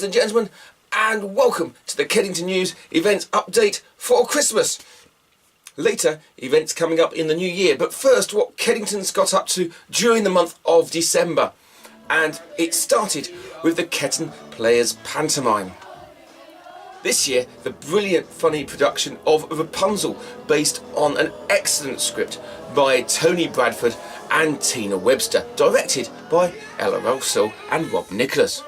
and gentlemen, and welcome to the Kedington News events update for Christmas. Later, events coming up in the new year, but first what Kedington's got up to during the month of December. And it started with the Ketton Players Pantomime. This year, the brilliant funny production of Rapunzel, based on an excellent script by Tony Bradford and Tina Webster, directed by Ella Russell and Rob Nicholas.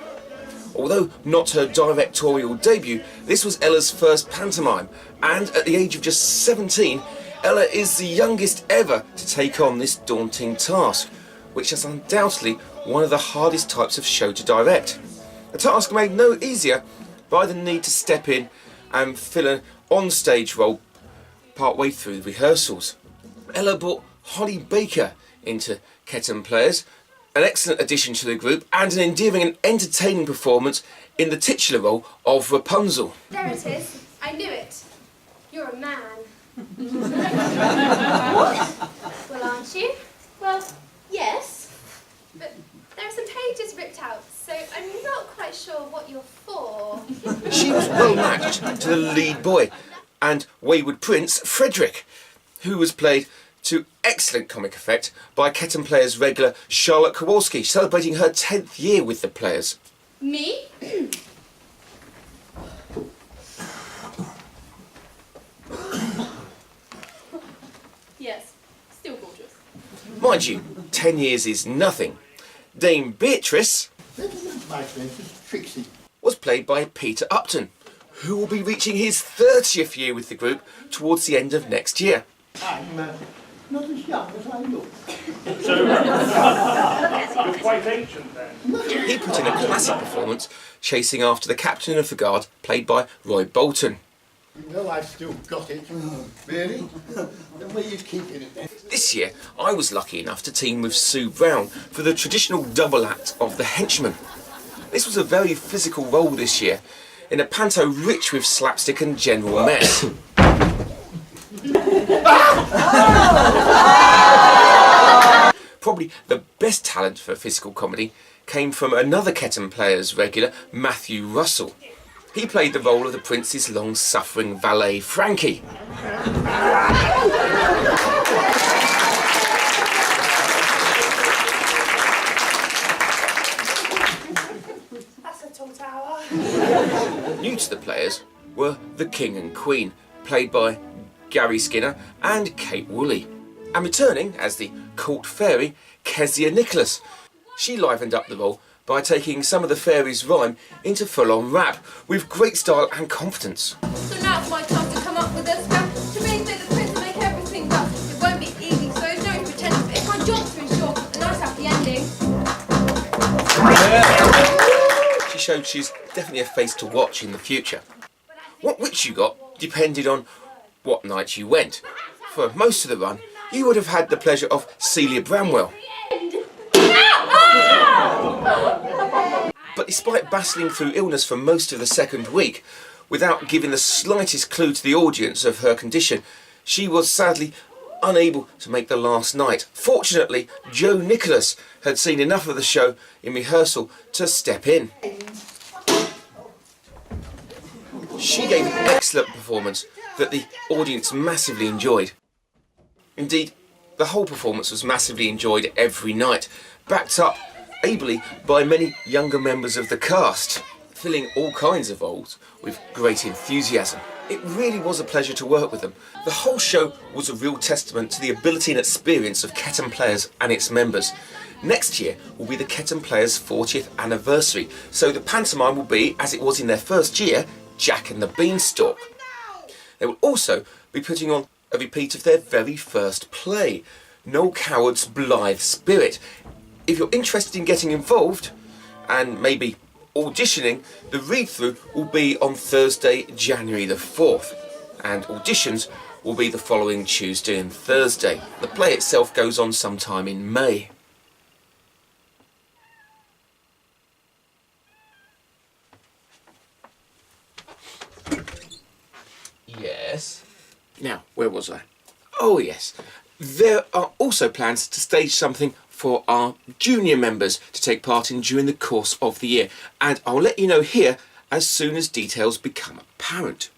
Although not her directorial debut, this was Ella's first pantomime, and at the age of just 17, Ella is the youngest ever to take on this daunting task, which is undoubtedly one of the hardest types of show to direct. A task made no easier by the need to step in and fill an on-stage role partway through the rehearsals. Ella brought Holly Baker into Ketton Players, an excellent addition to the group, and an endearing and entertaining performance in the titular role of Rapunzel. There it is. I knew it. You're a man. What? Well, aren't you? Well, yes. But there are some pages ripped out, so I'm not quite sure what you're for. She was well matched to the lead boy and wayward prince Frederick, who was played to excellent comic effect by Ketton Players regular Charlotte Kowalski, celebrating her 10th year with the Players. Me? Yes. Still gorgeous. Mind you, 10 years is nothing. Dame Beatrice My friend is Trixie. was played by Peter Upton, who will be reaching his 30th year with the group towards the end of next year. I'm not as young as I look. So, you're quite ancient then? He put in a classic performance chasing after the captain of the guard, played by Roy Bolton. You know I've still got it. Really? Then where are you keeping it then? This year, I was lucky enough to team with Sue Brown for the traditional double act of the henchman. This was a very physical role this year, in a panto rich with slapstick and general mess. Probably the best talent for physical comedy came from another Ketton Players regular, Matthew Russell. He played the role of the prince's long-suffering valet, Frankie. That's a tall tower. New to the Players were the King and Queen, played by Gary Skinner and Kate Woolley. And returning as the court fairy, Kezia Nicholas. She livened up the role by taking some of the fairy's rhyme into full-on rap, with great style and confidence. So now it's my time to come up with a scrap to make the prince and make everything rough. It won't be easy, so no pretend. But if my job's through short, a nice happy ending. She showed she's definitely a face to watch in the future. What witch you got depended on what night you went. For most of the run, you would have had the pleasure of Celia Bramwell. But despite battling through illness for most of the second week, without giving the slightest clue to the audience of her condition, she was sadly unable to make the last night. Fortunately, Joe Nicholas had seen enough of the show in rehearsal to step in. She gave an excellent performance that the audience massively enjoyed. Indeed, the whole performance was massively enjoyed every night, backed up ably by many younger members of the cast, filling all kinds of roles with great enthusiasm. It really was a pleasure to work with them. The whole show was a real testament to the ability and experience of Ketton Players and its members. Next year will be the Ketton Players' 40th anniversary, so the pantomime will be, as it was in their first year, Jack and the Beanstalk. They will also be putting on a repeat of their very first play, Noel Coward's Blithe Spirit. If you're interested in getting involved, and maybe auditioning, the read-through will be on Thursday, January the 4th, and auditions will be the following Tuesday and Thursday. The play itself goes on sometime in May. Yes. Now, where was I? Oh yes. There are also plans to stage something for our junior members to take part in during the course of the year, and I'll let you know here as soon as details become apparent.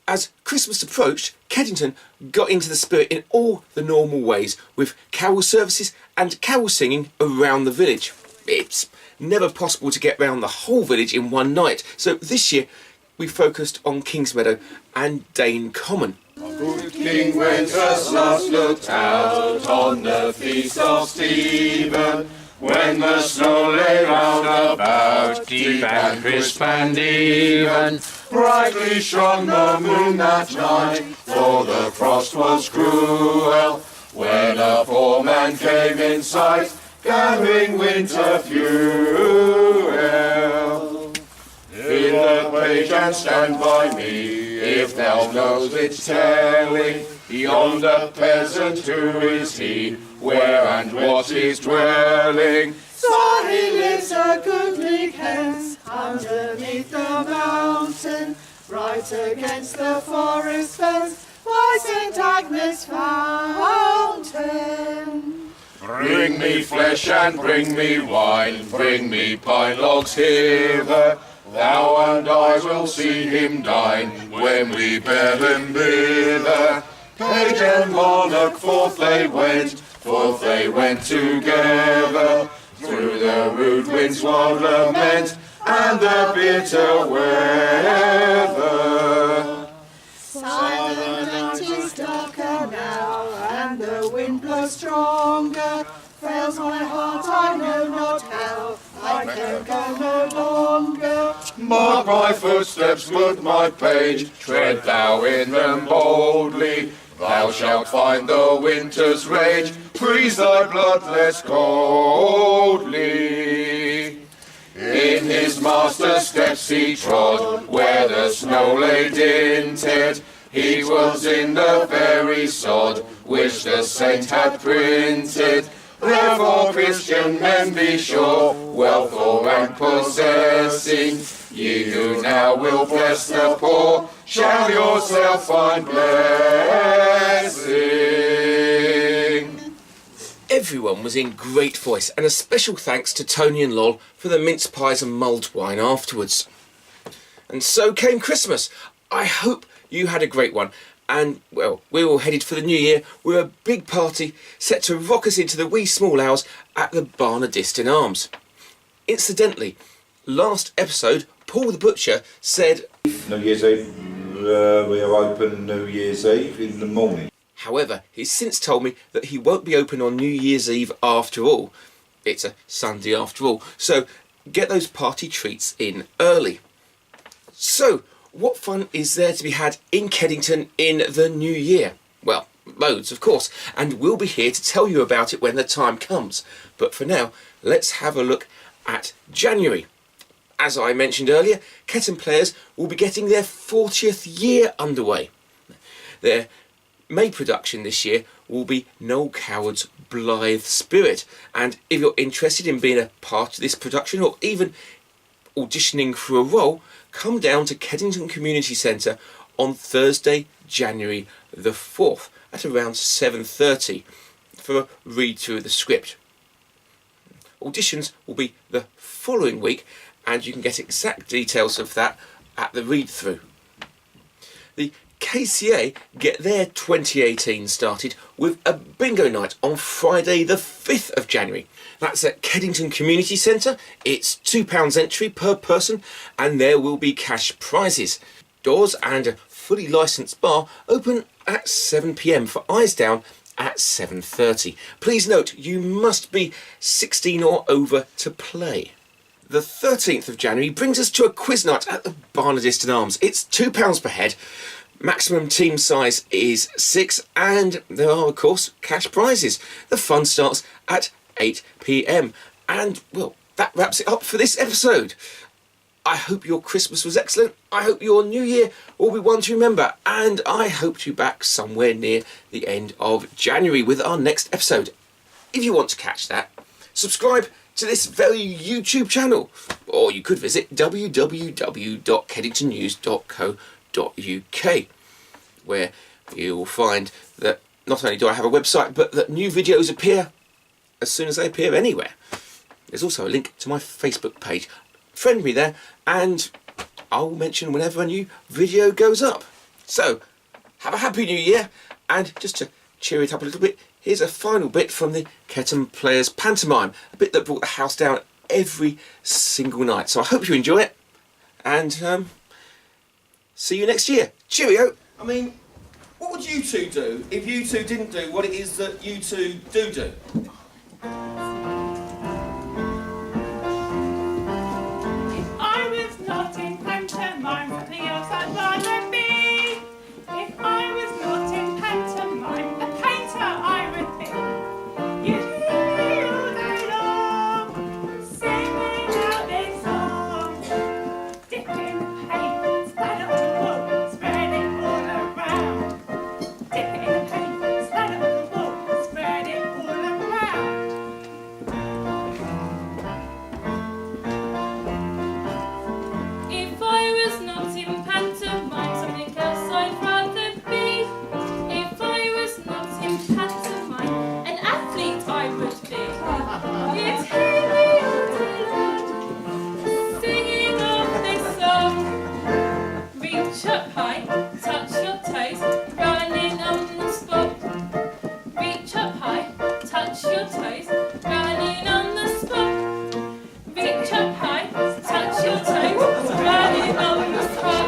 As Christmas approached, Kedington got into the spirit in all the normal ways, with carol services and carol singing around the village. It's never possible to get round the whole village in one night, so this year we focused on Kingsmeadow and Dane Common. King Wenceslas looked out on the feast of Stephen, when the snow lay round about, deep and crisp and even. Brightly shone the moon that night, for the frost was cruel, when a poor man came in sight, gathering winter fuel. Fill the page and stand by me, if thou knowest its telling. Yonder peasant, who is he? Where and what is dwelling? So he lives a goodly Kent, underneath the mountain, right against the forest fence, by St. Agnes' fountain. Bring me flesh and bring me wine, bring me pine logs hither. Thou and I will see him dine, when we bear him thither. Page and monarch forth they went together, through the rude wind's wild lament, and the bitter weather. Silent night is darker now, and the wind blows stronger. Fails my heart, I know not how, I can go no longer. Mark my footsteps, good my page, tread thou in them boldly. Thou shalt find the winter's rage, freeze thy blood less coldly. In his master's steps he trod, where the snow lay dinted. He was in the very sod, which the saint had printed. Therefore, Christian men, be sure, wealth or rank possessing, ye who now will bless the poor, shall yourself find blessing. Everyone was in great voice, and a special thanks to Tony and Lol for the mince pies and mulled wine afterwards. And so came Christmas. I hope you had a great one. And, well, we're all headed for the new year with a big party set to rock us into the wee small hours at the Barnardiston Arms. Incidentally, last episode, Paul the Butcher said New Year's Eve, we are open New Year's Eve in the morning. However, he's since told me that he won't be open on New Year's Eve after all. It's a Sunday after all, so get those party treats in early. So, what fun is there to be had in Kedington in the new year? Well, loads of course, and we'll be here to tell you about it when the time comes. But for now, let's have a look at January. As I mentioned earlier, Ketton Players will be getting their 40th year underway. Their May production this year will be Noel Coward's Blithe Spirit, and if you're interested in being a part of this production or even auditioning for a role, come down to Kedington Community Centre on Thursday, January the 4th at around 7:30 for a read through of the script. Auditions will be the following week, and you can get exact details of that at the read through. The KCA get their 2018 started with a bingo night on Friday the 5th of January. That's at Kedington Community Centre. It's £2 entry per person, and there will be cash prizes. Doors and a fully licensed bar open at 7 p.m. for eyes down at 7:30. Please note, you must be 16 or over to play. The 13th of January brings us to a quiz night at the Barnardiston Arms. It's £2 per head. Maximum team size is 6, and there are, of course, cash prizes. The fun starts at 8 p.m. And, well, that wraps it up for this episode. I hope your Christmas was excellent. I hope your New Year will be one to remember. And I hope to be back somewhere near the end of January with our next episode. If you want to catch that, subscribe to this very YouTube channel. Or you could visit www.kedingtonnews.co.uk, where you'll find that not only do I have a website, but that new videos appear as soon as they appear anywhere. There's also a link to my Facebook page. friend me there, and I'll mention whenever a new video goes up. So, have a happy new year, and just to cheer it up a little bit, here's a final bit from the Ketton Players Pantomime, a bit that brought the house down every single night. So I hope you enjoy it, and see you next year. Cheerio! I mean, what would you two do if you two didn't do what it is that you two do? I was not in pantomime, something else I'd rather be. If I was not in pantomime, a painter I would be. You'd hear me all day long, singing out this song. Dip in the paint, stand up the wall, spread it all around. Dip in the paint, stand up the wall, spread it all around. If I was not in pantomime, something else I'd rather be. If I was not in pantomime, an athlete I would be. You'd hear me all day long, singing of this song. Reach up high, touch your toes, running on the spot. Reach up high, touch your toes, running on the spot. Reach up high, touch your toes, running on the spot.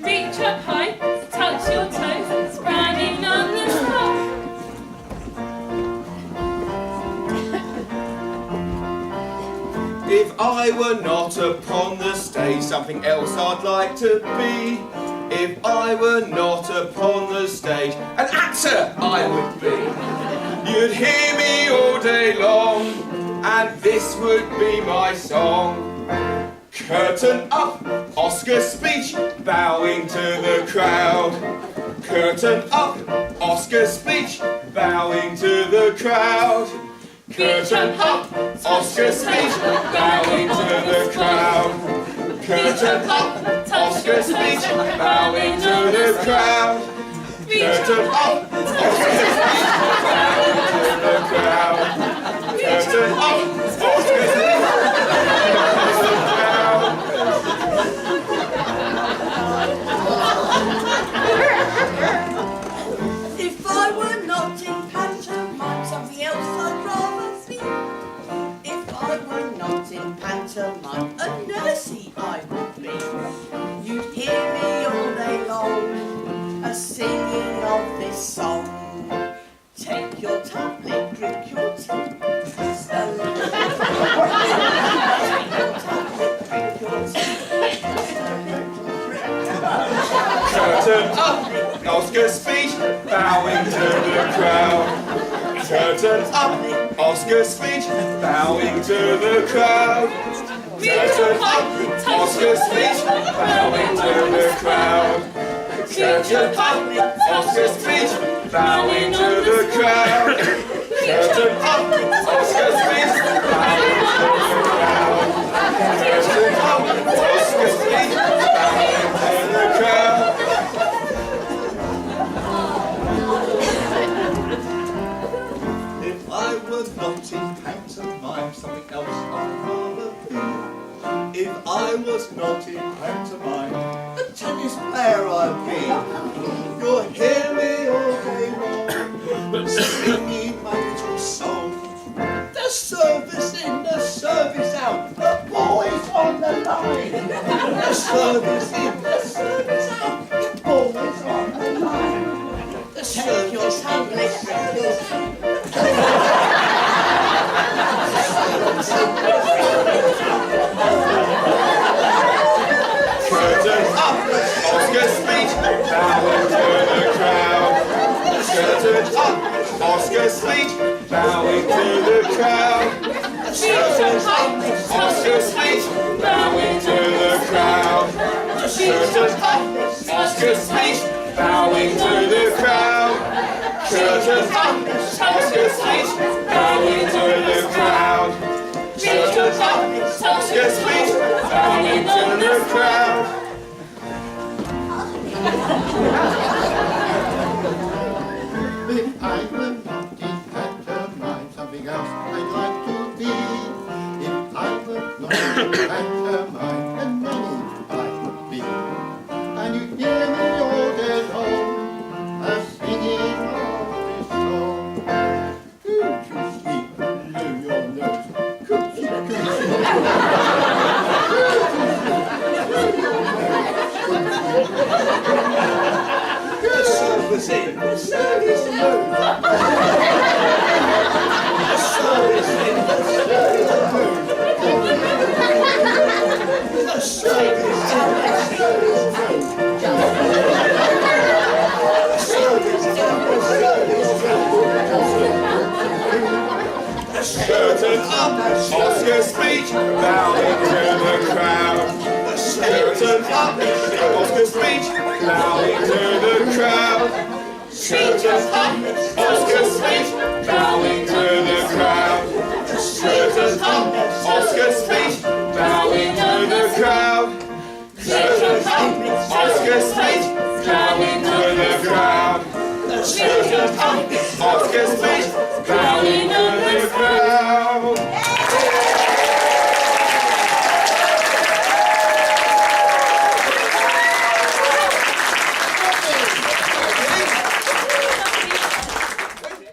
Reach up high, touch your toes, running on the spot. If I were not upon the stage, something else I'd like to be. If I were not upon the stage, an actor I would be. You'd hear me all day long, and this would be my song. Curtain up, Oscar speech, bowing to the crowd. Curtain up, Oscar speech, bowing to the crowd. Curtain up, Oscar speech, bowing to the crowd. Curtain up, Oscar speech, bowing to the crowd. Curtain up, Oscar speech, bowing to the crowd. Curtain up, Oscar speech, bowing to the crowd. If I were not in pantomime, something else I'd rather be. If I were not in pantomime, a nursey I would be. You'd hear me all day long, a singing of this song. Take your tablet, drink your tea. Slowly. Take your tablet, drink your tea. Curtain up, Oscar speech, bowing to the crowd. Curtain up, Oscar speech, bowing to the crowd. Curtain up, Oscar speech, bowing to the crowd. Curtain up, Oscar speech, bowing to the crowd. Curtain up, Oscar speech, bowing to the crowd. Curtain up, Oscar speech, bowing to the crowd. If I were not in pantomime, something else I'd rather be. If I was not in pantomime, a tennis player I'd be. You'll hear me all day long, singing my little song. The service in, the service out, the boys on the line. The service in, the service out, the boys on the line. The Take your service in, tablet, drink your tea. Curtain up, Oscar speech, bowing to the crowd. Curtain up, Oscar speech, bowing to the crowd. Curtain up, Oscar speech, bowing to the crowd. Curtain up, Oscar speech, bowing to the crowd. Curtain up, Oscar speech, bowing to the crowd. Curtain up, Oscar speech, bowing to the crowd. If I were not in pantomime, something else I'd like to be. If I were not pantomime, and many I could be. And you hear me all day long, singing of this song. Could you speak below your nose? Could you? Curtain up, Oscar speech, bowing to the crowd. Curtain up, Oscar speech, bowing to the crowd. Curtain up, Oscar speech, bowing to the crowd. Curtain up, Oscar speech, bowing to the crowd. Curtain up, Oscar speech, bowing to the crowd. Curtain up, Oscar speech, bowing to the crowd.